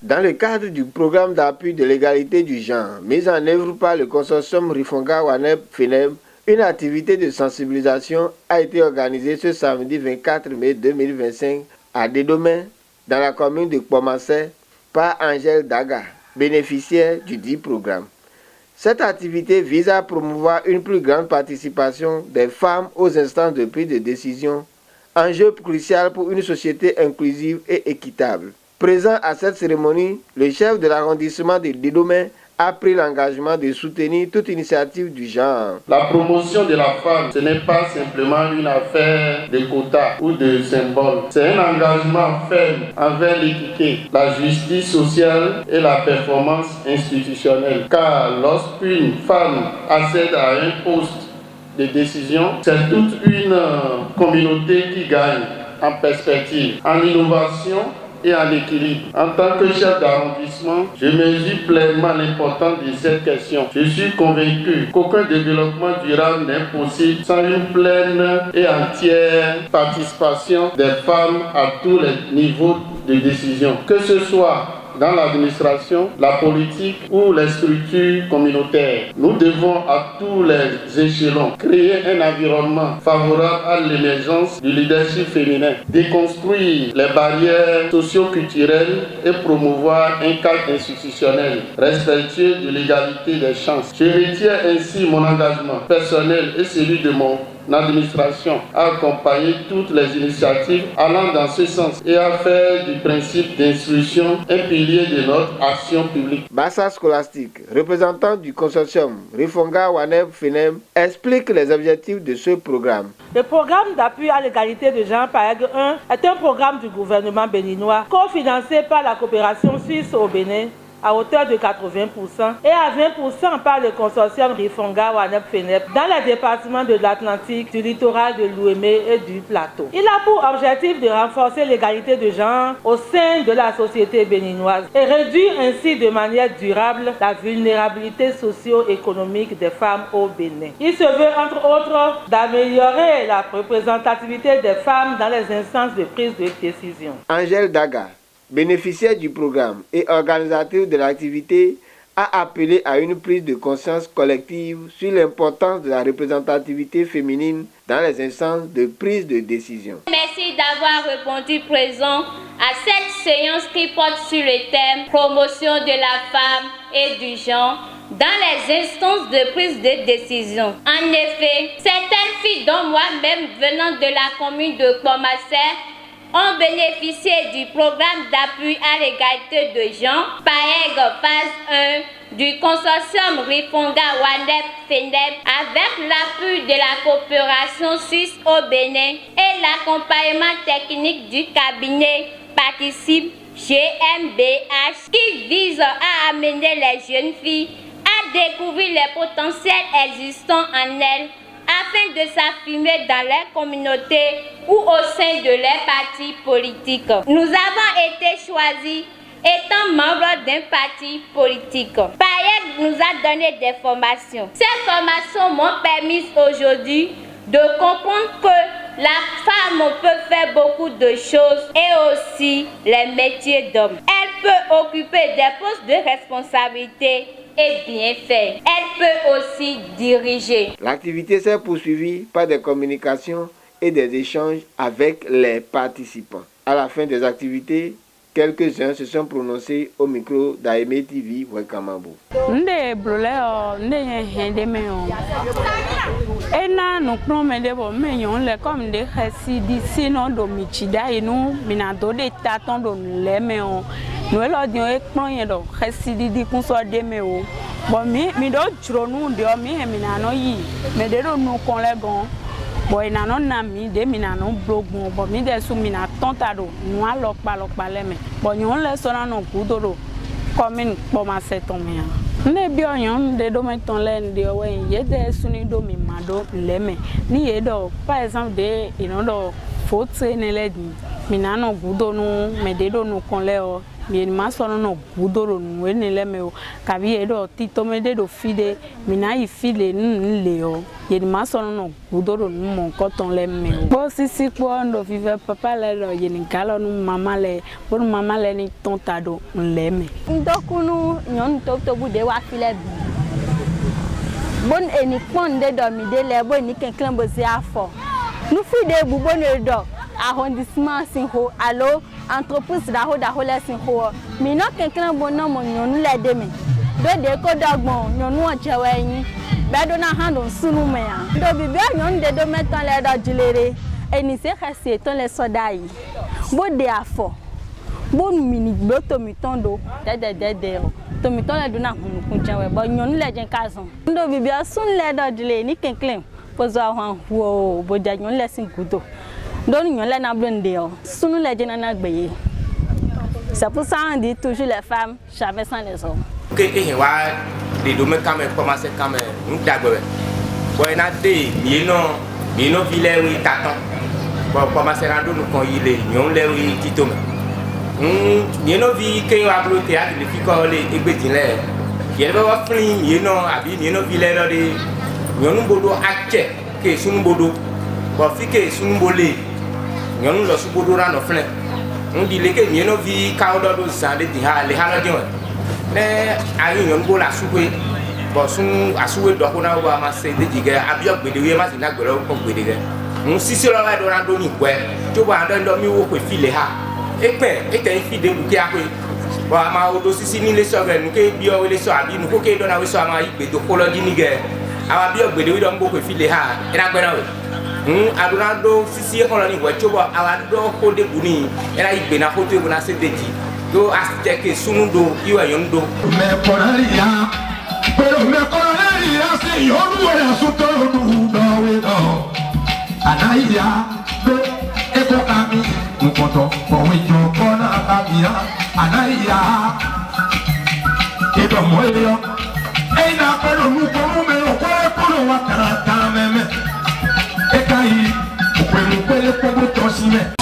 Dans le cadre du programme d'appui de l'égalité du genre, mis en œuvre par le consortium Rifonga Waneb FENEB, une activité de sensibilisation a été organisée ce samedi 24 mai 2025 à Dédomé, dans la commune de Kpomassé, par Angèle Daga, bénéficiaire du dit programme. Cette activité vise à promouvoir une plus grande participation des femmes aux instances de prise de décision, enjeu crucial pour une société inclusive et équitable. Présent à cette cérémonie, le chef de l'arrondissement de Dédomé a pris l'engagement de soutenir toute initiative du genre. La promotion de la femme, ce n'est pas simplement une affaire de quotas ou de symboles. C'est un engagement ferme envers l'équité, la justice sociale et la performance institutionnelle. Car lorsqu'une femme accède à un poste de décision, c'est toute une communauté qui gagne en perspective, en innovation et en équilibre. En tant que chef d'arrondissement, je mesure pleinement l'importance de cette question. Je suis convaincu qu'aucun développement durable n'est possible sans une pleine et entière participation des femmes à tous les niveaux de décision, que ce soit dans l'administration, la politique ou les structures communautaires. Nous devons à tous les échelons créer un environnement favorable à l'émergence du leadership féminin, déconstruire les barrières socio-culturelles et promouvoir un cadre institutionnel respectueux de l'égalité des chances. Je retiens ainsi mon engagement personnel et celui de mon l'administration a accompagné toutes les initiatives allant dans ce sens et à faire du principe d'instruction un pilier de notre action publique. Bassa Scholastique, représentant du consortium Rifonga Waneb FENEB, explique les objectifs de ce programme. Le programme d'appui à l'égalité de genre PAEG 1 est un programme du gouvernement béninois cofinancé par la coopération suisse au Bénin à hauteur de 80% et à 20% par le consortium Rifonga Waneb FENEB dans les départements de l'Atlantique, du littoral de l'Ouémé et du Plateau. Il a pour objectif de renforcer l'égalité de genre au sein de la société béninoise et réduire ainsi de manière durable la vulnérabilité socio-économique des femmes au Bénin. Il se veut entre autres d'améliorer la représentativité des femmes dans les instances de prise de décision. Angèle Daga, bénéficiaire du programme et organisateur de l'activité, a appelé à une prise de conscience collective sur l'importance de la représentativité féminine dans les instances de prise de décision. Merci d'avoir répondu présent à cette séance qui porte sur le thème promotion de la femme et du genre dans les instances de prise de décision. En effet, certaines filles, dont moi-même venant de la commune de Kpomassé, ont bénéficié du programme d'appui à l'égalité de genre PAEG phase 1 du consortium Rifonga Waneb FENEB avec l'appui de la coopération suisse au Bénin et l'accompagnement technique du cabinet Participe GmbH qui vise à amener les jeunes filles à découvrir les potentiels existants en elles afin de s'affirmer dans leur communauté ou au sein de leurs partis politiques. Nous avons été choisis étant membres d'un parti politique. PAEG nous a donné des formations. Ces formations m'ont permis aujourd'hui de comprendre que la femme peut faire beaucoup de choses et aussi les métiers d'homme. Elle peut occuper des postes de responsabilité et bien faire. Elle peut aussi diriger. L'activité s'est poursuivie par des communications et des échanges avec les participants. À la fin des activités, quelques-uns se sont prononcés au micro d'AME TV Wekamabo. Ena no prome de bo menyon le comme de resi di sino do michida inu minado de taton do le meon no lo di e pon yen do resi di kun so de me o bo mi do jronu de o mi he minano yi me de do nu kon le gon bo ina no na mi de minano blogun bo mi de su mina tonta do nu a lo pa le me bo nyon le so na no kudo do comme Kpomassé ton me ne bionyon de do meton len de we ye de suni do mi mado leme ni ye do par exemple de ino do fote ne le di minano gudo no me de do no kon le o mi ma sono no budoro no ene le me o kabi e do tito me de do fide mi na i file nle o ye ma sono no budoro no mon koton le me o bo sisi po ndo vive papa le do ye ni galo no mama le ni tonta do le me ndokunu nyon to bude wa file bon eni ponde do mi de le bon ni kenklen bo si afo nu fide bu bon e do arrondissement sinho allo entreprise da ho le sinho mi no kenklen bo no mo nyonu le de me do de ko dogbon nyonu o chewe yin be do na hando sunu me ya do bibi nyon de do metan le do jilere eni se khasi eton le soda yi bo de afo bon mini boto mi tondo de to mi ton le do na kun chewe bo nyonu le jen kazon do bibi asun le do jile ni kenklen pozo ahwan wo bo ja nyon le sin gudo don nyon le na blonde o sunu le jen na gbeye. C'est pour ça on dit toujours les femmes jamais sans les hommes. Que wa de do me kame commencer kame ndagbe bo na de mi no vile wi taton bo commencer rando no kon ile nyon le wi titome mi no vi ke wa blo théâtre le fi ko le egbedin le ye be wa frin mi no abi mi no vile lo de nyon bodo ache ke sunu bodo bo fi ke sunu bole nyon lo su bodo ra no flen ndi le ke mi no vi ka do do sa de di ha le ha no di ne ayi nyon bo la suwe bo sun asuwe do ko na wa ma se de diga abio gbedewe ma si na gbero ko gbedege sisi lo wa do na do ni gwe to ba ndo mi wo ko file ha epe fi de bu ki akwe wa ma o do sisi ni le so ge nu ke bi o le so abi nu ko ke do na we so ma igbe do ko lo di ni ge awa bi o gbedewe do mbo ko file ha ina gbe na we aduna do sisi e ko lo ni gwe to ba awa do ko de bu ni ina igbe na ko to bu na se de ji do asteke sunundo iwa yondo me poraria pero me poraria se yo no era su todo do we do anaia do eko kami nkoto ko we jo kona kabia anaia e do moyo e na pero mu ko me lo ko wa kara meme e kai ko mu pele ko to si me